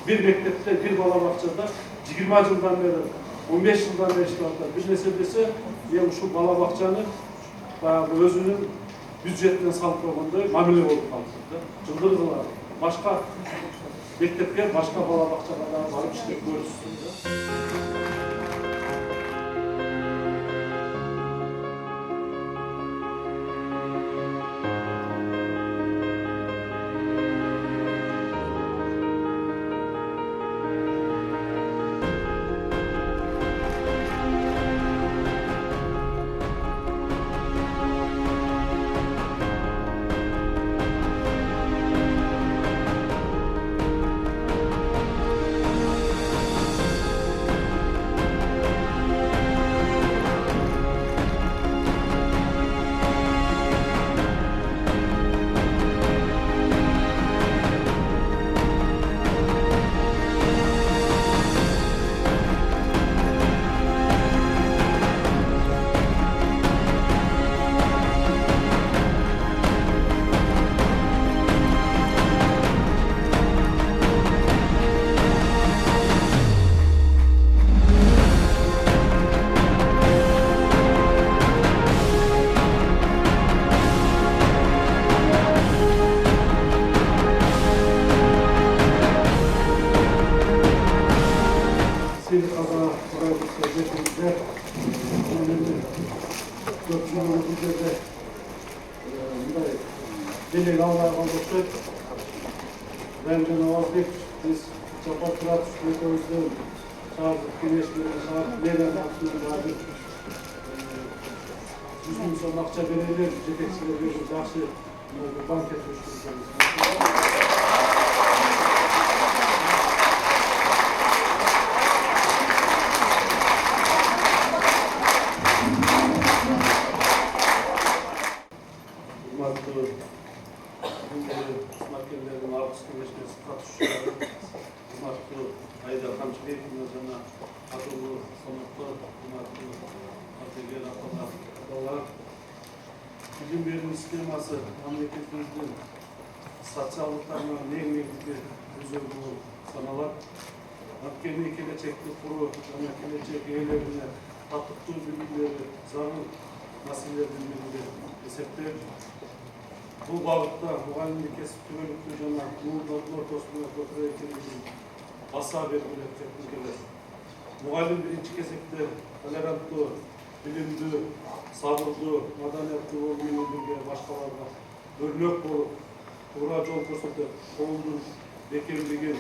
bir mektepte, bir balabakçada 20 жылдан beri, 15 жылдан beri iştiraklar. Bir meselesi, şu balabakçanı özünün büdjetinden salып koyğanda mamile olup kaldı. Жылдыр başka mektepke, başka balabakçaga da barıp işlep görürsün. Delil Allah'a oluştu. Ben Cenab-ı biz Çapak Kırat Sürütümüzden çağırdık, güneşleri çağırdık, neden aklını vardık. 100 bin son akça verilir, yeteksiyle bir yaxşı banket oluşturacağız. Mahkemelerin Ağustos Güneşmesi katışçıları, Umartlı Aydar Kamçıbeyev'in özüne Adılı Sanatlı, Umartlı Atıger Atalar. Bugün bir sisteması memleketimizin sosyallıklarına negizli üzerinde sanalar. Hakkeni gelecekli kuru, gelecek üyelerine tatlıklı bilgileri, zarur meselelerinin bilgileri esepler. Bu bağlıkta muhallimlik kesip tümörlüklü cana, Muğur'dan ortasına fotoğrafı basa belirleyecek ülkeler. Muhallim birinci kesikte tolerantlı, bilimli, sabırlı, madaniyetli olmayı bilge başkalarına örnek olup, uğra yol ko'rsatıp, qo'ldan bekerligin,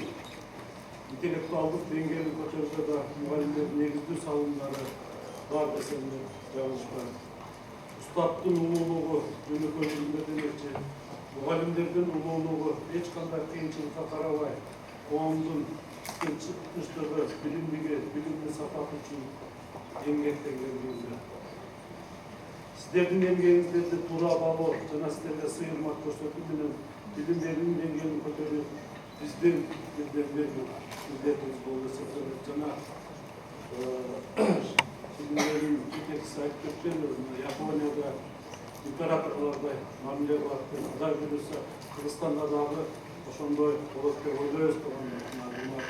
intellektuallık dengenin ko'tarishda da muhallimlerin negizli salımları var desem de yanlışlar. Ustattın ululuğu, günü koyduğunda demekçi, muhallimlerden ululuğu, hiç kadar kıyınçılıkta karavay, qo'mdun çıkmışlığı, bilimli safat için emgekten geldiğinizde. Sizlerin emgeğinizde tura bağlı, cana sizlerle sıyırmak ko'rsatımının bilimlerinin dengenin ko'tarıp, bizden milletimiz oldu seferler cana bilimlerin ülkesi sahip köklerimiz, Japonya'da imparatorlarda mamile var, kadar görürse Kırgızistan'da dağı oşondoy olukta oylayız koğanlar, bunlar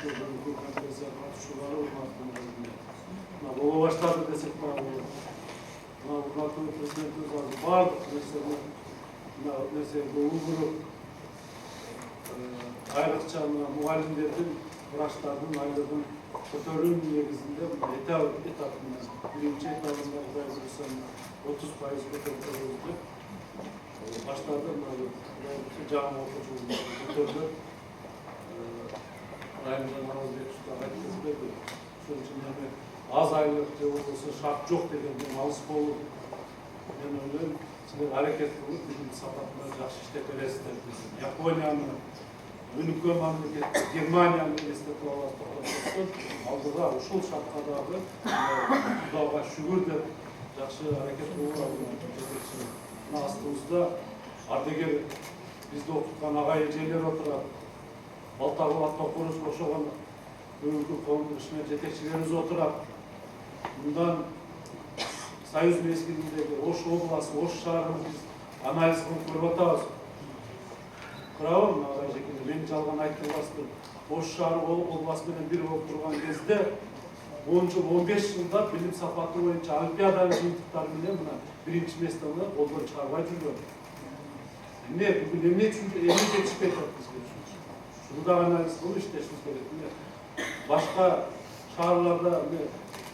bu konferansiya katışuları olmaktadır. Bolu başladı desek var bu. Bunlar prezidentimiz vardı mesela bu grup ayrıca muhallimlerin, branşlarının ayrılığın fotoğrafın negizinde etapında birinci etapında 30% fotoğrafı başlarda cami okuyucu fotoğrafı Rayım'dan Anadolu'ya tutan herkes verdi. Şunun için az aylık olsa şart yok dedim, alış olur. Yani öyle şimdi hareket kılıp bizim sapatlar yaxşı işlep veresizler. Japonya'nın Ünlü memleket, Germanya'nın esnafı olarak aldığı uşul şartkaдағы Құдайға шүгір деп жақсы hareket olur. Астымызда ардагер бізді оқытқан ағай әжелер отырады. Балтағы атқа қоныс қоршаған бүгінгі қауымның ішіне жетекшілеріміз отырады. Бұндан Союз мезгіліндегі Ош облысы, Ош шарының біз анализ қылып көріп отырмыз. Құрауым, мен жалған айттым басты. Ош шаары олбасы менен бир болуп турган кезде 10 жыл, 15 жылда билим сапаты боюнча олимпиада жыйынтыктары менен мына биринчи местени колдон чыгарбай жүргөн. Эмне бүгүн эмне үчүн жетишпей атат бизге? Шуну да анализ кылып иштешибиз керек. Башка шаарларда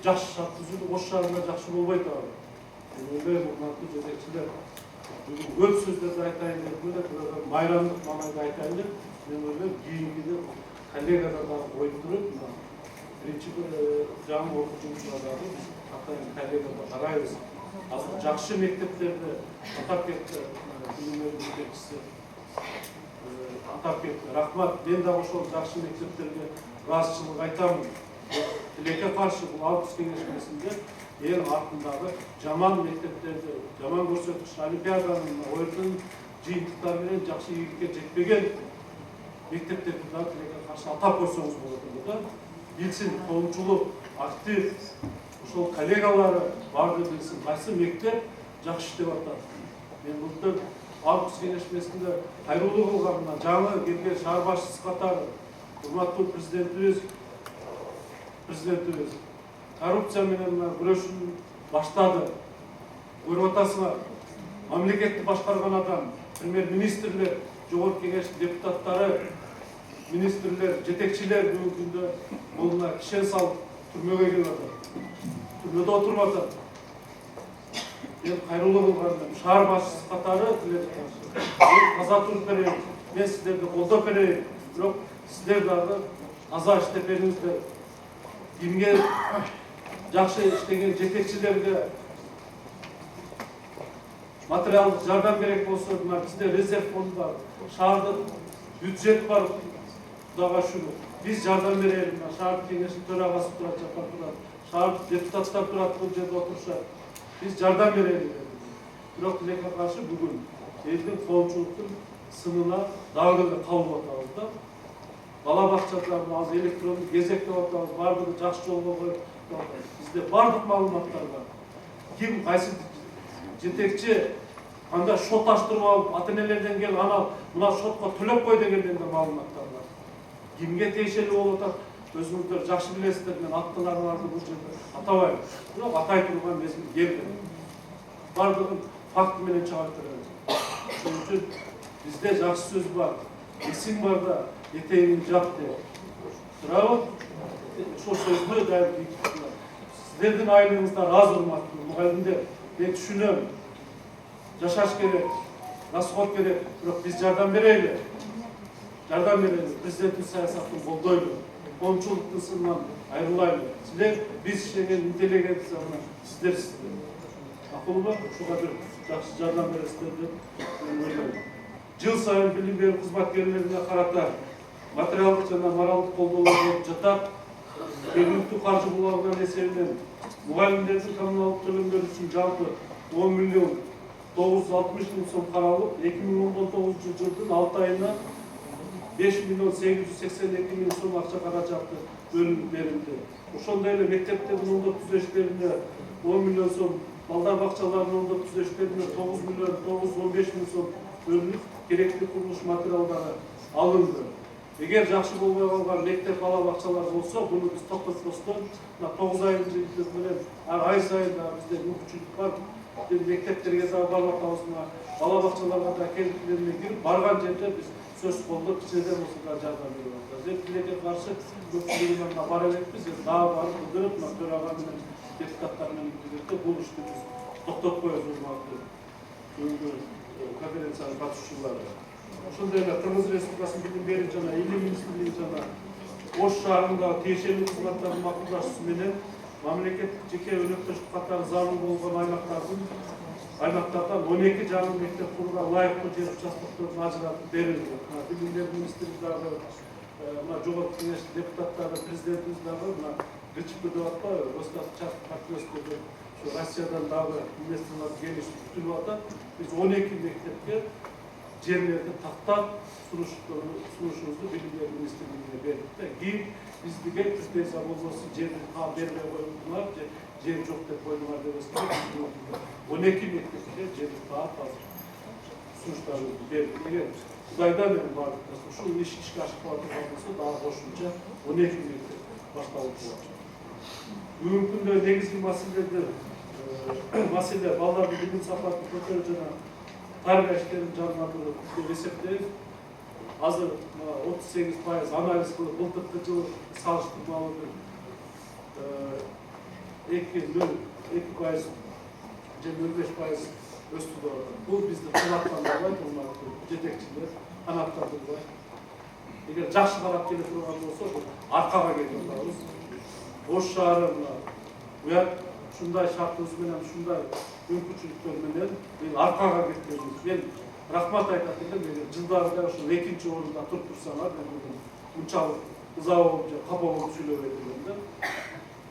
жакшы шарт түзүлүп, Ош шаарында жакшы болбойт ал. Ойлойм, урматтуу жетекчилер, бүгүн көп сөздөрдү айтайын деп эле, бирок майрамдык мамайды айтайын деп, мен ойлойм, кийинкиде коллегалар дагы коюп туруп, биринчи жаңы окуу жумушчуларга биз атайын коллегаларга карайбыз. Азыр жакшы мектептерди атап кетти, билим берүү жетекчиси атап кетти. Рахмат, мен дагы ошол жакшы мектептерге ыраазычылык айтамын. Тилекке каршы бул Алпыс кеңешмесинде эл артындагы жаман мектептерди, жаман көрсөткүч олимпиаданын ойдун жыйынтыктары менен жакшы ийгиликке жетпеген мектептерди да тилекке каршы атап койсоңуз болот эле да. Билсин, коомчулук, актив, ошол коллегалары барды билсин, кайсы мектеп жакшы иштеп атат. Мен былтыр Алпыс кеңешмесинде кайрылуу кылган жаңы келген шаар башчысы катары урматтуу президентибиз коррупция менен күрөшүн баштады. Көрүп атасыңар, мамлекетти башкарган адам, премьер-министрлер, жогорку кеңеш депутаттары, министрлер, жетекчилер бүгүнкү күндө колуна кишен салып түрмөгө келип атат. Түрмөдө отуруп атат. Мен кайрылуу кылган шаар башчысы катары таза туруп берейин, мен сиздерди колдоп берейин, бирок сиздер дагы таза иштеп бериңиздер. Кимге жакшы иштеген жетекчилерге материалдык жардам керек болсо, бизде резерв фонд бар, шаардык бюджет бар, Кудайга шүгүр. Биз жардам берели, шаардык кеңештин төрагасы турат, жапар турат, шаардык депутаттар турат, бул жерде отурушат. Биз жардам берели. Бирок тилекке каршы бүгүн элдин коомчулуктун сынына дагы эле кабыл атабыз да. Бала бакчаларда азыр электрондук кезек деп атабыз, бардыгы жакшы жолго коюп атабыз. Бизде бардык маалыматтар бар. Ким кайсы жетекчи кандай шот аштырып алып, ата-энелерден келип ана мына шотко төлөп кой дегенден да маалыматтар бар. Кимге тиешелүү болуп атат, өзүңүздөр жакшы билесиздер, мен аттыларыңарды бул жерде атабайм. Бирок атай турган мезгил келди. Бардыгын факты менен чыгарып беребиз. Ошон үчүн бизде жакшы сөз бар. Эсиң барда этегиңди жап деп. Туурабы? Ошол сөздү дайым сиздердин айлыгыңыздар аз, урматтуу мугалимдер. Мен түшүнөм. Жашаш керек, расход керек, бирок биз жардам берели. Жардам берели. Президенттин саясатын колдойлу. Коомчулуктун сынынан айрылайлы. Силер биз иштеген интеллигенцияны сиздерсиздер. Акылбы? Ушуга бир жакшы жардам бересиздер деп мен ойлойм. Жыл сайын билим берүү кызматкерлерине карата материалдык жана моралдык колдоолор болуп жатат. Жергиликтүү каржы буларынан эсебинен мугалимдердин коммуналдык төлөмдөрү үчүн жалпы 10 миллион 960 миң сом каралып, 2019 жылдын 6 айына 5 миллион 882 миң сом акча каражаты бөлүнүп берилди. Ошондой эле мектептердин оңдоп түзөштөрүнө 10 миллион сом, балдар бакчаларынын оңдоп түзөштөрүнө 9 миллион 915 миң сом бөлүнүп, керектүү курулуш материалдары алынды. Эгер жакшы болбой калган мектеп бала бакчалар болсо, буну биз токтотпостон 9 айдын менен ай сайын бизде мүмкүнчүлүк бар. Мектептерге дагы барып атабыз, бала бакчаларга да келип кирип, барган жерде биз сөз колдоп, кичинеден болсо да жардам берип атабыз. Тилекке каршы көпчүлүгүнөн бара элекпиз, дагы барып өтүнүп, төрага менен депутаттар менен бирге бул ишти биз токтотпойбуз, урматтуу бүгүнкү конференциянын катышуучулары. Ошондой эле Кыргыз Республикасынын билим берүү жана илим министрлиги жана Ош шаарындагы тиешелүү кызматтардын макулдашуусу менен мамлекеттик жеке өнөктөштүк катары зарыл болгон аймактардан 12 жаңы мектеп курууга ылайыктуу жер участокторун ажыратып берилди. Билим берүү министрлиги дагы, жогорку кеңеш депутаттары, президентибиз дагы ГЧП деп атпайбы, Росстат партнерство деп Россиядан дагы инвесторлор келиш күтүлүп атат. Биз 12 мектепке жерлерди тактап сунушубузду билим берүү министрлигине бердик да. Кийин биздиге претензия болбосун, жерди бербей коюңуздар, жер жок деп койдуңар дебеске, 12 мектепке жерди таап ұсыныстарымызды бердік. Егер Құдайдан бардық, ушул ишке ашып жатырган болсо дагы кошумча 12 мектеп башталып болот. Бүгүнкү күндө негизги маселе балдардын билим сапатын көтөрүү жана тарбия иштерин жандандыруу деп эсептейм. Азыр 38% анализ кылып былтыркы жылы салыштырмалуу 2% же 0,5% өстү. Бул бизди канааттандырбайт, жетекчилер канааттандырбайт. Эгер жакшы карап келе турган болсо, аркага кетип атабыз. Ош шаары уят ушундай шартыбыз менен, ушундай мүмкүнчүлүктөр менен аркага кеткенбиз. Мен рахмат айтат элем, эгер жылдарда ушул 2-чи орунда туруп турсаңар, мен мынчалык ыза болуп же капа болуп сүйлөбөйт элем.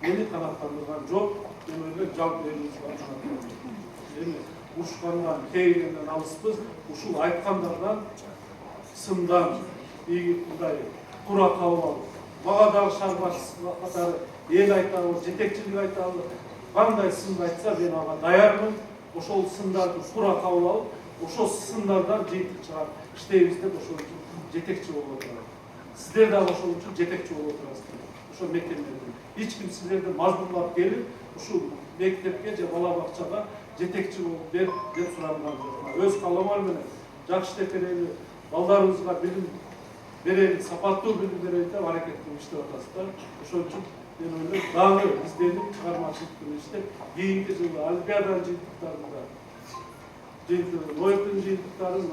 Мени канааттандырган жок, мен ойлойм жалпы элибизге канааттандырган. Эми урушкандан, кейинден алыспыз, ушул айткандардан сындан мындай туура кабыл алып, мага дагы шаар башчысы катары эл айтабы, жетекчилик айтабы, кандай сынды айтса мен ага даярмын. Ошол сындарды туура кабыл алып, ошол сындардан жыйынтык чыгарып иштейбиз деп ошол үчүн жетекчи болуп отурат. Сиздер дагы ошол үчүн жетекчи болуп отурасыздар. Ошол мектептерде эч ким сиздерди мазмундап келип, ушул мектепке же бала бакчага жетекчи болуп бер деп суранган жок. Өз кааламар менен жакшы иштеп берели, балдарыбызга билим берели, сапаттуу билим берели деп аракет кылып иштеп атасыздар. Ошол үчүн мен ойлойм, дагы изденип, чыгармачылык менен иштеп, кийинки жылы олимпиаданын жыйынтыктарында, ноевтун жыйынтыктарын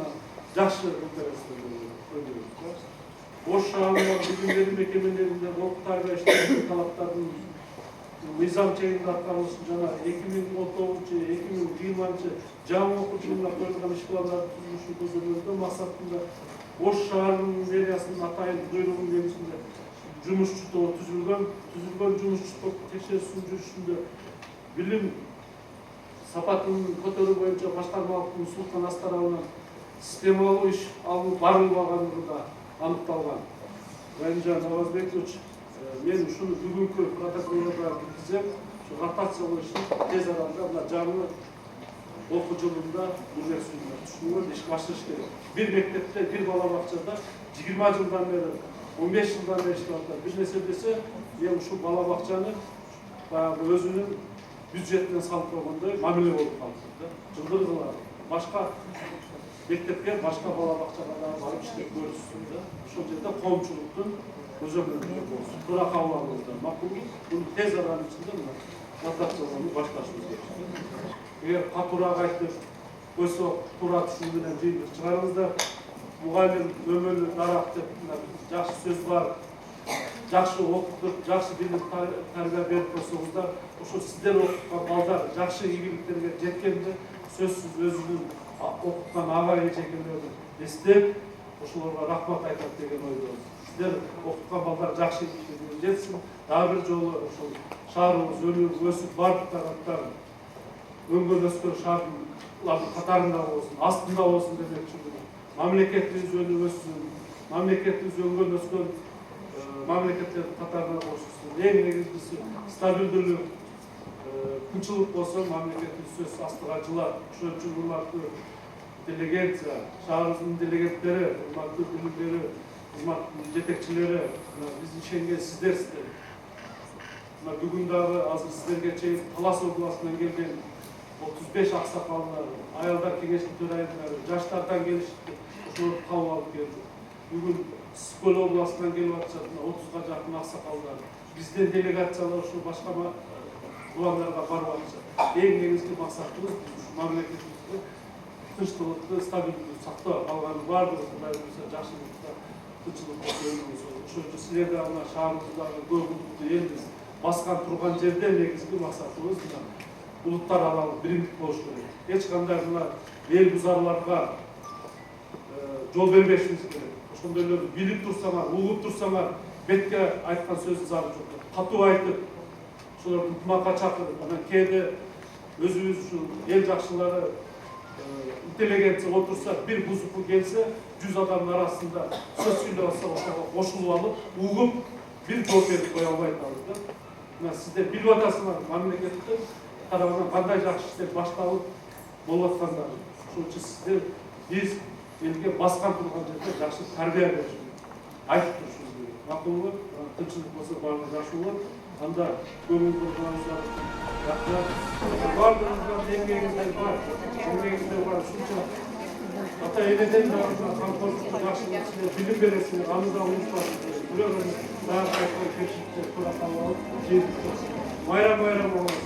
жакшы өткөрөсүздөр деп ойлойм. Ош шаарындагы билим берүү мекемелеринде окуу тарбия иштери талаптардын мыйзам чегинде аткарылышын жана 2019-2020 жаңы окуу жылына коюлган иш пландардын түзүлүшүн көзөмөлдөө максатында Ош шаарынын мэриясынын атайын буйругунун негизинде жумушчу топ түзүлгөн жумушчу топ текшерүүсүнүн жүрүшүндө билим сапатын көтөрүү боюнча башкармалык Султан Астарабынан системалуу иш алуу барылбаганлыгы да аныкталган. Райымжан Авазбекович, мен ушуну бүгүнкү протоколдорго киргизип, ротациялоо ишин тез арада мына жаңы окуу жылында бул нерсени түшүнүп ишке ашырыш керек. Бир мектепте, бир бала бакчада 20 жылдан бери, 15 жылдан бери иштеп атат. Бир нерсе десе, мен ушул бала бакчаны баягы өзүнүн бюджетинен салып койгондой мамиле болуп калды. Жылдыргыла башка мектепке, башка бала бакчага да барып иштеп көрүшсүн да. Ошол жерде коомчулуктун көзөмөлүндө болсун. Туура кабыл алууда макул. Бул тез аранын ичинде ротациялоону башташыбыз керек. Эгер катуураак айтып койсок, туура түшүнүү менен жыйынтык чыгарыңыздар. Мугалим өмүрлү дарак деп жакшы сөз бар. Жакшы окутуп, жакшы билим тарбия берип койсоңуздар, ошо сиздер окуткан балдар жакшы ийгиликтерге жеткенде сөзсүз өзүнүн окуткан ага эжекелерин эстеп, ошолорго рахмат айтат деген ойдобуз. Сиздер окуткан балдар жакшы ийгиликтерге жетсин. Дагы бир жолу ошол шаарыбыз өнүгүп өсүп бардык тараптар өңгөн өскөн шаардын катарында болсун, астында болсун демекчимин. Мамлекетибиз өнүгүп өссүн, мамлекетибиз өңгөн өскөн мамлекеттердин катарына кошулсын. Эң негизгиси стабилдүүлүк, тынччылык болсо мамлекетибиз сөз астыга жылат. Ошон үчүн урматтуу делегация, шаарыбыздын делегенттери, урматтуу билим берүү кызматынын жетекчилери, биз ишенген сиздерсиздер. Бүгүн дагы азыр сиздерге чейин Талас областынан келген 35 аксакалдар, аялдар кеңешинин төрайымдары, жаштардан келишти, ошолорду кабыл алып келди. Бүгүн Скөл областынан келип атышат 30га жакын аксакалдар. Бизден делегациялар ушул башка уландарга барып атышат. Эң негизги максатыбыз мамлекетибизде тынчтыкты, стабилдүүлүктү сактоо. Калганы баардыгы Кудай буйруса жакшылыкта, тынччылыкта өнүгүш. Ошон үчүн силерде мына шаарыбыздагы көп улуттуу элбиз. Баскан турган жерде негизги максатыбыз улуттар аралык биримдик болуш керек. Эч кандай мына эл бузарларга жол бербешибиз керек. Ошондойлорду билип турсаңар, угуп турсаңар, бетке айткан сөздүн зары жок. Катуу айтып, ошолорду ынтымакка чакырып, анан кээде өзүбүз ушул эл жакшылары интеллигенция отурса, бир бузуку келсе, 100 адамдын арасында сөз сүйлөп атса, ошого кошулуп алып, угуп, бир жооп берип кое албайт алды. Мына сиздер билип атасыңар, мамлекеттин тарабынан кандай жакшы иштер башталып болуп аткандарын. Ошон үчүн сиздер Biz elге басқан тұрған жерде жақсы тәрбие беріп айтып тұрышымыз керек. Мақұлы, тыншылық болса барлығы жақсы болады. Анда көңіл бөлгеніңіздер жақсы. Барлығыңыздар еңбегіңізде бар. Еңбегіңізде бар. Шынша ата енеден жағында қамқорлықты жақсылықсызды білім бересіңдер. Анызда ұмытпасыңдар. Біреуін бәрі қайтқан кешіктер тура қалып алып, жетіп майрам-майрам болған